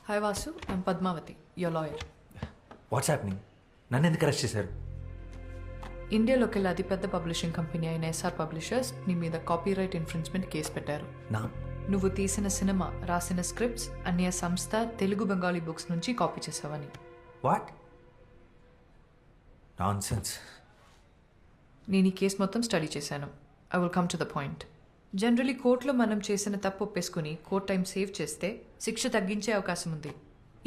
Hi Vasu, I'm Padmavati, your lawyer. What's happening? నన్ను ఎందుకు arrest చేశారు? ఇండియాలోకి అతిపెద్ద పబ్లిషింగ్ కంపెనీ అయిన ఎస్ఆర్ పబ్లిషర్స్ నీ మీద కాపీరైట్ ఇన్ఫ్రిన్స్మెంట్ కేసు పెట్టారు. నా నువ్వు తీసిన సినిమా, రాసిన స్క్రిప్ట్స్ అన్య సంస్థ తెలుగు బెంగాలీ బుక్స్ నుంచి కాపీ చేసావని. What nonsense. నేను ఈ కేసు మొత్తం స్టడీ చేశాను. I will come to the point. Generally కోర్టులో మనం చేసిన తప్పు ఒప్పేసుకుని కోర్ట్ టైం సేవ్ చేస్తే శిక్ష తగ్గించే అవకాశం ఉంది.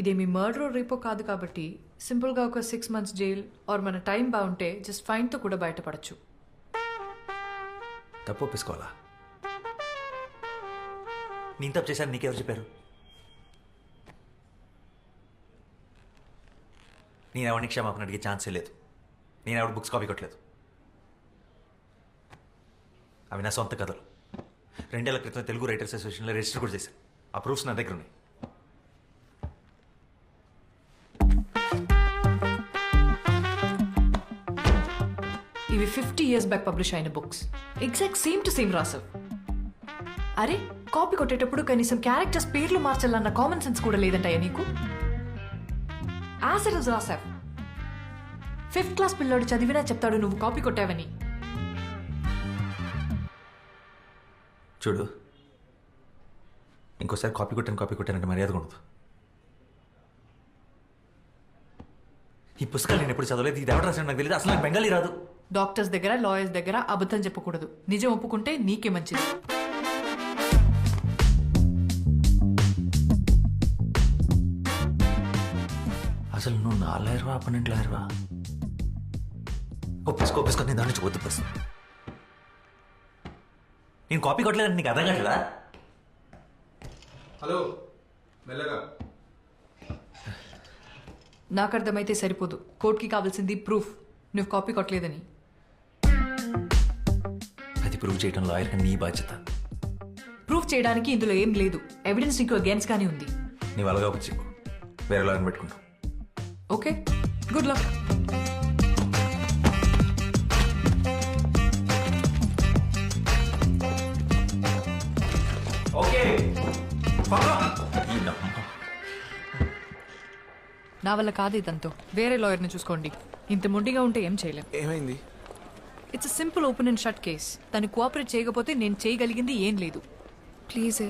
ఇదేమి మర్డర్ రేపో కాదు కాబట్టి సింపుల్గా ఒక 6 months జైల్ ఆర్ మన టైం బాగుంటే జస్ట్ ఫైన్తో కూడా బయటపడచ్చు. తప్పు ఒప్పేసుకోవాలా? నేను తప్పు చేశాను, నీకెవరు చెప్పారు? నేను ఎవరిని క్షమాపణ అడిగే ఛాన్సే లేదు. నేను ఎవరి బుక్స్ కాపీ కొట్టలేదు. అవి నా సొంత కథలు. 2 ఏళ్ల క్రితం తెలుగు రైటర్స్ అసోసియేషన్లో రిజిస్టర్ కూడా చేశాను. ఆ ప్రూఫ్స్ నా దగ్గర ఉన్నాయి. ఇవి 50 years బ్యాక్ పబ్లిష్ అయిన books. Exact same to same రాసావు. అరే, కాపీ కొట్టేటప్పుడు కనీసం క్యారెక్టర్స్ పేర్లు మార్చాలన్న కామన్ సెన్స్ కూడా లేదంటాయా నీకు? యాసిడ్స్ రాసావు. 5th class పిల్లాడు చదివినా చెప్తాడు నువ్వు కాపీ కొట్టావని. చూడు, ఇంకోసారి కాపీ కొట్టానంటే మర్యాద ఉండదు. ఈ పుస్తకాలు నేను ఎప్పుడు చదవలేదు. ఇది ఎవరు రాసాడు నాకు తెలియదు. అసలు నాకు బెంగాలీ రాదు. డాక్టర్స్ దగ్గర, లాయర్స్ దగ్గర అబద్ధం చెప్పకూడదు. నిజం ఒప్పుకుంటే నీకే మంచిది. అసలు నువ్వు నా లాయర్వా, అపనెంట్ లాయర్వా? ఒప్పేసుకో, నేను దాని నుంచి వద్దు ప్రశ్న. నేను కాపీ కొట్టలేదని నీకు అర్థం కావట్లేదా? హలో, మెల్లగా. నాకు అర్థమైతే సరిపోదు. కోర్టుకి కావాల్సింది ప్రూఫ్ నువ్వు కాపీ కొట్టలేదని. అది ప్రూవ్ చేయడం లాయర్గా నీ బాధ్యత. ప్రూఫ్ చేయడానికి ఇందులో ఏం లేదు. ఎవిడెన్స్ నీకు అగేన్స్ట్ గానే ఉంది. నీవు అలాగా వచ్చి వేరే లాయర్ని పెట్టుకుంటావు. Okay, good luck. ఓకే, నా వల్ల కాదు ఇదంతా. వేరే లాయర్ని చూసుకోండి. ఇంత మొండిగా ఉంటే ఏం చేయలేం. ఏమైంది? It's simple open and shut case. తను కోఆపరేట్ చేయకపోతే నేను చేయగలిగింది ఏం లేదు. Please,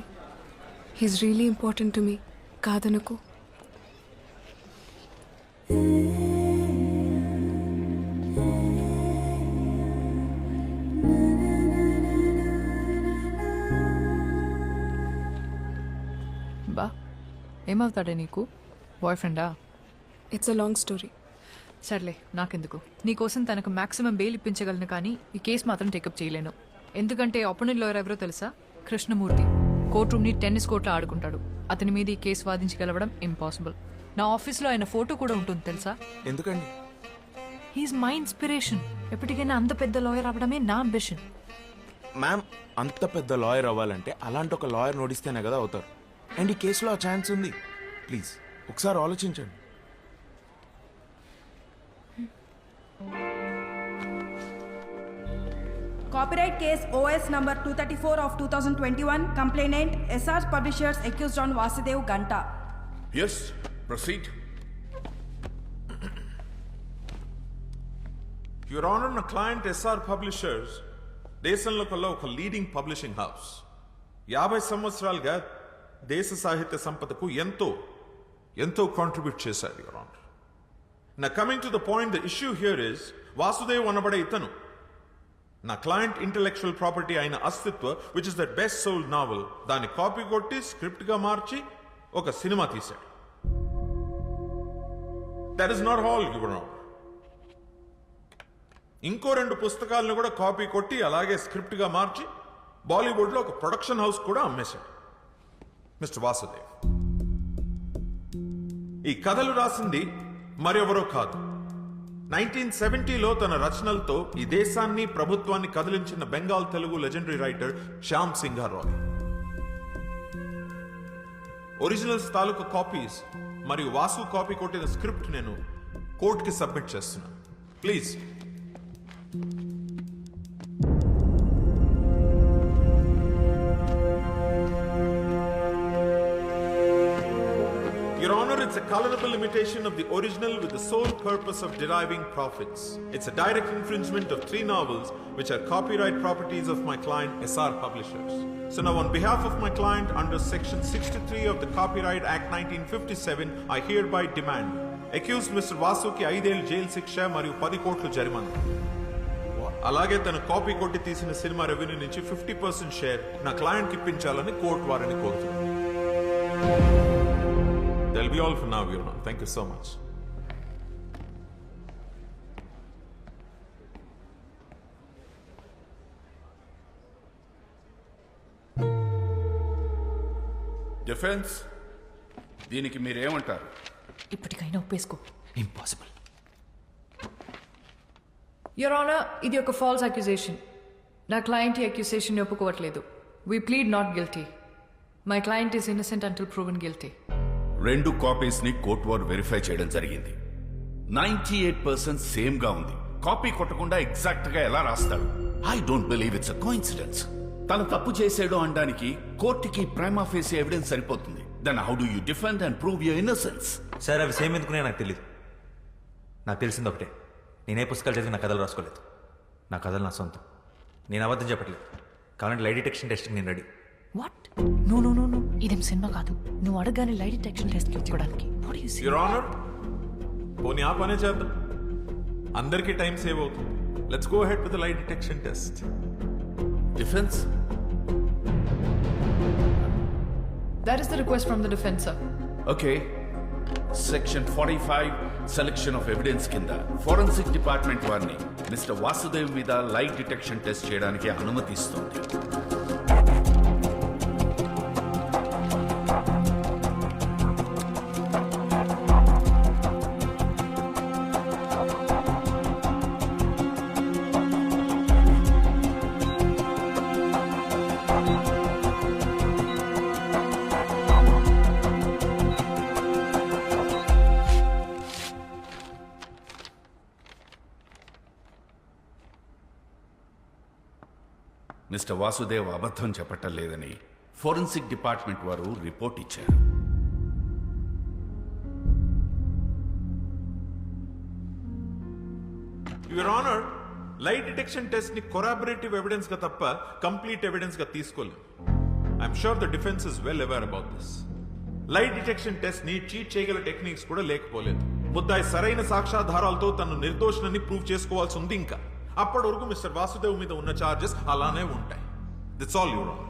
he's really important to me. కాదనుకో. బా, ఏమవుతాడే నీకు? బాయ్ ఫ్రెండా? It's a long story. సర్లే, నాకెందుకు. నీకోసం తనకు మాక్సిమం బెయిల్ ఇప్పించగలను, కానీ ఈ కేసు మాత్రం టేకప్ చేయలేను. ఎందుకంటే అపోనెంట్ లాయర్ ఎవరో తెలుసా? కృష్ణమూర్తి. కోర్ట్ రూమ్ని టెన్నిస్ కోర్ట్లో ఆడుకుంటాడు. అతని మీద ఈ కేసు వాదించి గెలవడం ఇంపాసిబుల్. నా ఆఫీస్లో ఆయన ఫోటో కూడా ఉంటుంది తెలుసా? ఎందుకండి? He's my inspiration. ఎప్పటికైనా అంత పెద్ద లాయర్ అవ్వడమే నా అంబిషన్. మ్యామ్, అంత పెద్ద లాయర్ అవ్వాలంటే అలాంటి ఒక లాయర్ నోడిస్తేనే కదా అవుతారు. అండ్ ఈ కేసులో ఆ ఛాన్స్ ఉంది. ప్లీజ్ ఒకసారి ఆలోచించండి. Copyright case OS number 234 of 2021. Complainant SR Publishers accused on Vasudev Ganta. Yes, proceed. Your Honor, నా client SR Publishers దేశంలో కల్లా ఒక లీడింగ్ పబ్లిషింగ్ హౌస్. 50 సంవత్సరాలుగా దేశ సాహిత్య సంపదకు ఎంతో కాంట్రిబ్యూట్ చేశారు, యువర్ ఆనర్. నా coming to the point, the issue here is Vasudev అనబడే ఇతను నా క్లయింట్ ఇంటెలెక్చువల్ ప్రాపర్టీ అయిన Astitva, which is the best sold novel, దాన్ని కాపీ కొట్టి స్క్రిప్ట్ గా మార్చి ఒక సినిమా తీశాడు. That is not all, your honour. ఇంకో 2 పుస్తకాలను కూడా కాపీ కొట్టి అలాగే స్క్రిప్ట్ గా మార్చి బాలీవుడ్ లో ఒక ప్రొడక్షన్ హౌస్ కూడా అమ్మేశాడు మిస్టర్ వాసుదేవ్. ఈ కథలు రాసింది మరెవరో కాదు, 1970లో తన రచనలతో ఈ దేశాన్ని, ప్రభుత్వాన్ని కదిలించిన Bengal Telugu legendary writer Shyam Singha. Originals తాలూకు కాపీస్ మరియు వాసు కాపీ కొట్టిన స్క్రిప్ట్ నేను కోర్టుకి సబ్మిట్ చేస్తున్నాను. Please. that's a colorable imitation of the original with the sole purpose of deriving profits. It's a direct infringement of 3 novels which are copyright properties of my client SR Publishers. So now on behalf of my client under section 63 of the Copyright Act 1957, I hereby demand accused Mr. Vasuki 5 ఏళ్ల jail శిక్ష మరియు 10 కోట్ల జరిమానా. అలాగే తన copy కొట్టి తీసిన cinema revenue నుంచి 50% షేర్ నా క్లయింట్కి ఇప్పించాలని కోర్టు వారిని కోరుతున్నాను. That'll be all for now, Your Honor. Thank you so much. Defence దీనికి మీరేమంటారు? ఇప్పటికైనా ఒప్పేసుకో. ఇంపాసిబుల్. యువర్ ఆనర్, ఇది ఒక ఫాల్స్ అక్యుజేషన్. నా క్లయింట్ ఈ అక్యుజేషన్ ఒప్పుకోవట్లేదు. We plead not guilty. My client is innocent until proven guilty. 2 copies ని court వారు వెరిఫై చేయడం జరిగింది. 98% సేమ్ గా ఉంది. కాపీ కొట్టకుండా ఎగ్జాక్ట్ గా ఎలా రాస్తాడు? I don't believe it's a coincidence. తను తప్పు చేసాడు అనడానికి కోర్టుకి ప్రైమా ఫేసి ఎవిడెన్స్ సరిపోతుంది. Then how do you defend and prove your innocence? Sir అవి సేమ్ ఎందుకునే నాకు తెలియదు. నాకు తెలిసింది ఒకటే, నేనే పుస్తకాలు చదివి నా కథలు రాసుకోలేదు. నా కథలు నా సొంతం. నేను అబద్ధం చెప్పట్లేదు. కావాలంటే లై డిటెక్షన్ టెస్ట్కి నేను ready. What? No no no no, ఇదేం సినిమా కాదు. నువ్వు అడగగానే లై డిటెక్షన్ టెస్ట్ ఇచ్చుకోవడానికి. Your Honor, పోనీ ఆ పనే చేద్దాం. అందరికీ టైం సేవ్ అవుతుంది. Let's go ahead with the lie detection test. Defence That is the request from the defense, sir. Okay. Section 45 selection of evidence కింద ఫోరెన్సిక్ డిపార్ట్మెంట్ వారిని mister Vasudev మీద లైట్ డిటెక్షన్ టెస్ట్ చేయడానికి అనుమతిస్తుంది. మిస్టర్ వాసుదేవ్ అబద్ధం చెప్పటం లేదని forensic department వారు report ఇచ్చారు. యువర్ ఆనర్, లై డిటెక్షన్ టెస్ట్ ని కొరాబరేటివ్ ఎవిడెన్స్ గా తప్ప కంప్లీట్ ఎవిడెన్స్ గా తీసుకోలేదు. I'm sure the defence is well aware about this. లై డిటెక్షన్ టెస్ట్ ని చీట్ చేయగల టెక్నిక్స్ కూడా లేకపోలేదు. ముద్దాయి సరైన సాక్ష్యాధారాలతో తను నిర్దోషులని ప్రూవ్ చేసుకోవాల్సి ఉంది. ఇంకా అప్పటి వరకు మిస్టర్ వాసుదేవ్ మీద ఉన్న చార్జెస్ అలానే ఉంటాయి. That's all, your honour.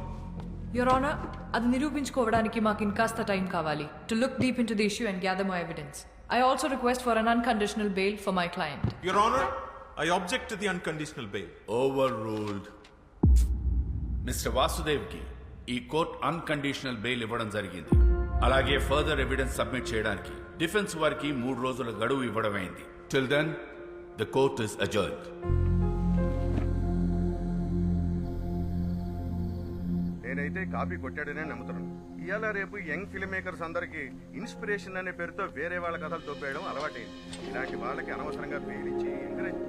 Your honour, అది నిరూపించుకోవడానికి మాకు ఇంకాస్త టైం కావాలి. To look deep into the issue and gather more evidence. I also request for an unconditional bail for my client. Your honour, I object to the unconditional bail. Overruled. Mister Vasudev కి ఈ court unconditional bail ఇవ్వడం జరిగింది. అలాగే further evidence submit చేయడానికి defence వారికి 3 రోజుల గడువు ఇవ్వడమైంది. Till then the court is adjourned. నేనైతే కాపీ కొట్టాడనే నమ్ముతున్నాను. ఇవాళ రేపు యంగ్ ఫిల్మ్ మేకర్స్ అందరికీ ఇన్స్పిరేషన్ అనే పేరుతో వేరే వాళ్ళ కథలు తోపేయడం అలవాటే. ఇలాంటి వాళ్ళకి అనవసరంగా పేరిచ్చి ఎంకరేజ్.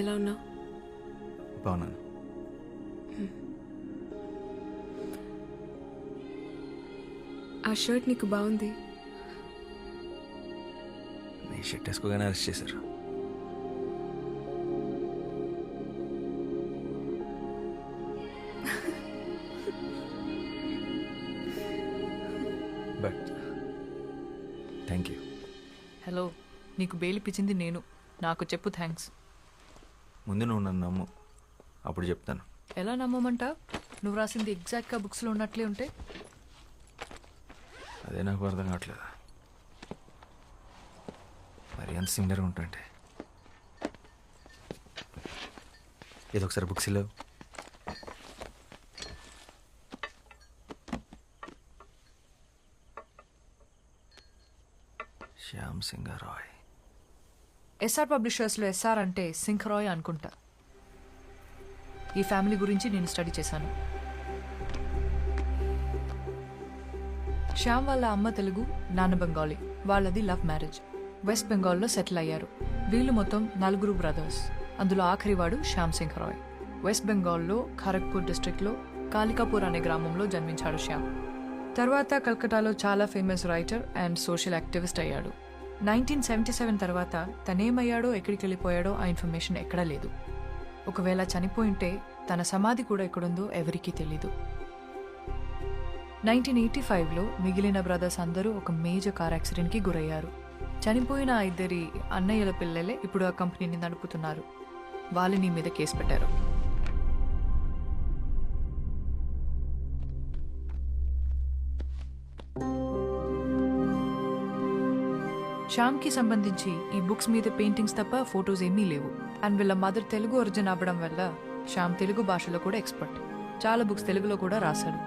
ఎలా ఉన్నావు? బాగున్నాను. ఆ షర్ట్ నీకు బాగుంది. నీ షర్ట్ వేసుకోగానే అరెస్ట్ చేశారు. But thank you. హలో, నీకు బెయిల్ ఇప్పించింది నేను. నాకు చెప్పు థ్యాంక్స్. ముందు నువ్వు నన్ను నమ్ము, అప్పుడు చెప్తాను. ఎలా నమ్మమంటావు? నువ్వు రాసింది ఎగ్జాక్ట్గా బుక్స్లో ఉన్నట్లే ఉంటే. అదే నాకు అర్థం కావట్లేదు. మరి ఎంత సిమిలర్గా ఉంటుంటే. ఏదో ఒకసారి బుక్స్ లేవు. శ్యామ్ సింగ్ రాయ్. ఎస్ఆర్ పబ్లిషర్స్లో ఎస్ఆర్ అంటే సింహరాయ్ అనుకుంటా. ఈ ఫ్యామిలీ గురించి నేను స్టడీ చేశాను. శ్యామ్ వాళ్ళ అమ్మ తెలుగు, నాన్న బెంగాలీ. వాళ్ళది లవ్ మ్యారేజ్. వెస్ట్ బెంగాల్లో సెటిల్ అయ్యారు. వీళ్ళు మొత్తం 4 బ్రదర్స్. అందులో ఆఖరివాడు శ్యామ్ సింగ్ రాయ్. వెస్ట్ బెంగాల్లో ఖరగ్పూర్ డిస్ట్రిక్ట్లో కాలికాపూర్ అనే గ్రామంలో జన్మించాడు శ్యామ్. తర్వాత కల్కటాలో చాలా famous writer and social activist అయ్యాడు. 1977 తర్వాత తనేమయ్యాడో ఎక్కడికి వెళ్ళిపోయాడో ఆ ఇన్ఫర్మేషన్ ఎక్కడా లేదు. ఒకవేళ చనిపోయింటే తన సమాధి కూడా ఎక్కడుందో ఎవరికీ తెలీదు. 1985లో మిగిలిన బ్రదర్స్ అందరూ ఒక మేజర్ కార్ యాక్సిడెంట్కి గురయ్యారు. చనిపోయిన ఆ ఇద్దరి అన్నయ్యల పిల్లలే ఇప్పుడు ఆ కంపెనీని నడుపుతున్నారు. వాళ్ళని మీద కేసు పెట్టారు. శ్యామ్కి సంబంధించి ఈ బుక్స్ మీద పెయింటింగ్స్ తప్ప ఫొటోస్ ఏమీ లేవు. అండ్ వీళ్ళ మదర్ తెలుగు ఒరిజిన్ అవ్వడం వల్ల శ్యామ్ తెలుగు భాషలో కూడా ఎక్స్పర్ట్. చాలా బుక్స్ తెలుగులో కూడా రాశాడు.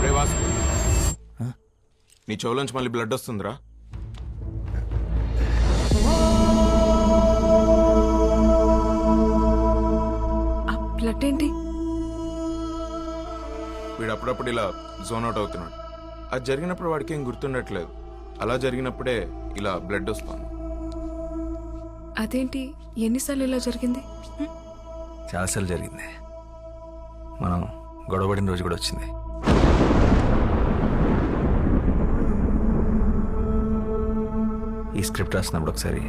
రే వాసు, నీ చెవులోంచి మళ్ళీ బ్లడ్ వస్తుందిరా. ఆ బ్లడ్ ఏంటి? వీడు అప్పుడప్పుడు ఇలా జోన్ అవుట్ అవుతున్నాడు. అది జరిగినప్పుడు వాడికి ఏం గుర్తుండట్లేదు. అలా జరిగినప్పుడే ఇలా బ్లడ్ వస్తుంది. అదేంటి, ఎన్నిసార్లు ఇలా జరిగింది? చాలాసార్లు జరిగింది. మనం గొడవపడిన రోజు కూడా వచ్చింది. ఈ స్క్రిప్ట్ రాసినప్పుడు ఒకసారి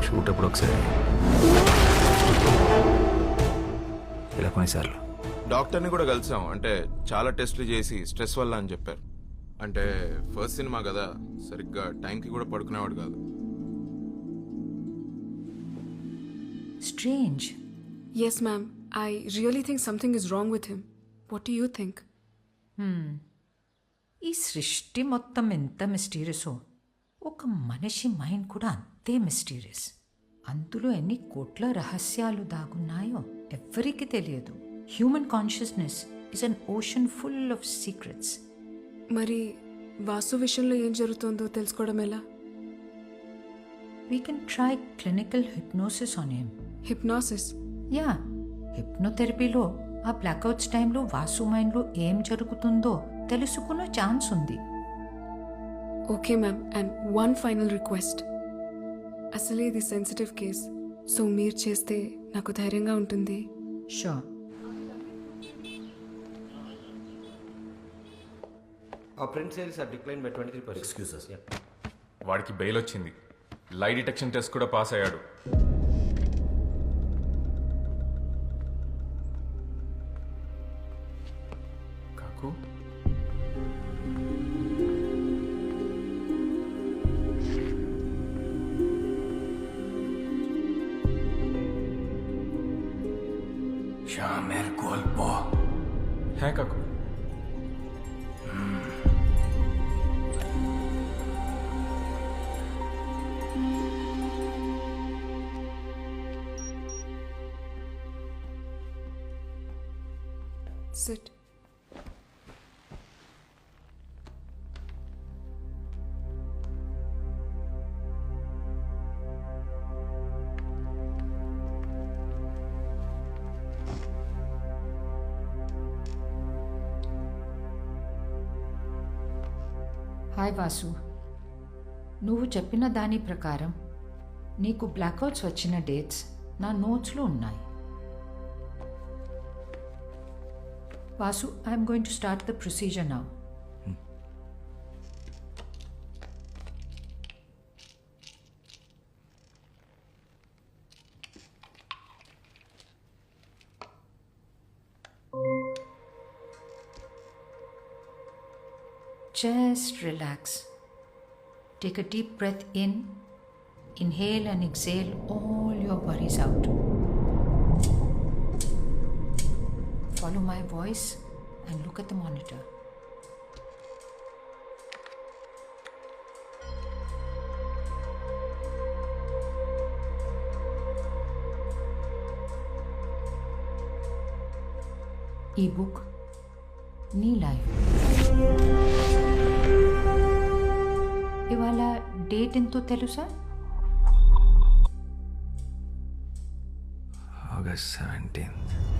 షూట్ అప్పుడు ఒకసారి ఇలా కొన్నిసార్లు. డాక్టర్ని కూడా కలిసాం. అంటే చాలా టెస్టులు చేసి స్ట్రెస్ వల్ల అని చెప్పారు. అంటే ఫస్ట్ సినిమా కదా, సరిగ్గా టైంకి కూడా పడుకునేవాడు కాదు. Strange. Yes, ma'am. I really think something is wrong with him. What do you think? ఈ సృష్టి మొత్తం ఎంత మిస్టీరియసో ఒక మనిషి మైండ్ కూడా అంతే మిస్టీరియస్. అందులో ఎన్ని కోట్ల రహస్యాలు దాగున్నాయో ఎవ్వరికీ తెలియదు. Human consciousness is an ocean full of secrets. మరి వాసు విషయంలో ఏం జరుగుతుందో తెలుసుకోవడం ఎలా? We can try clinical hypnosis on him. Hypnosis? Yeah, హిప్నోథెరపీలో ఆ బ్లాక్అవుట్స్ టైంలో వాసు మైండ్లో ఏం జరుగుతుందో తెలుసుకునే ఛాన్స్ ఉంది. Okay ma'am, and one final request. అసలే ఇది సెన్సిటివ్ కేస్, సో మీరు చేస్తే నాకు ధైర్యంగా ఉంటుంది. Sure. Our print sales have declined by 23%. Excuses. Yeah. వాడికి బెయిల్ వచ్చింది. లై డిటెక్షన్ టెస్ట్ కూడా పాస్ అయ్యాడు. కాకు শ্যামের গল্প। হ্যাঁ কাকু। Sit. హాయ్ వాసు, నువ్వు చెప్పిన దాని ప్రకారం నీకు బ్లాక్అవుట్స్ వచ్చిన డేట్స్ నా నోట్స్లో ఉన్నాయి. Vasu, I'm going to start the procedure now. Just relax. Take a deep breath in. Inhale and exhale all your worries out. Follow my voice and look at the monitor. E-book, నీ life. ఇవాళ date ఎంతో తెలుసా? August 17th.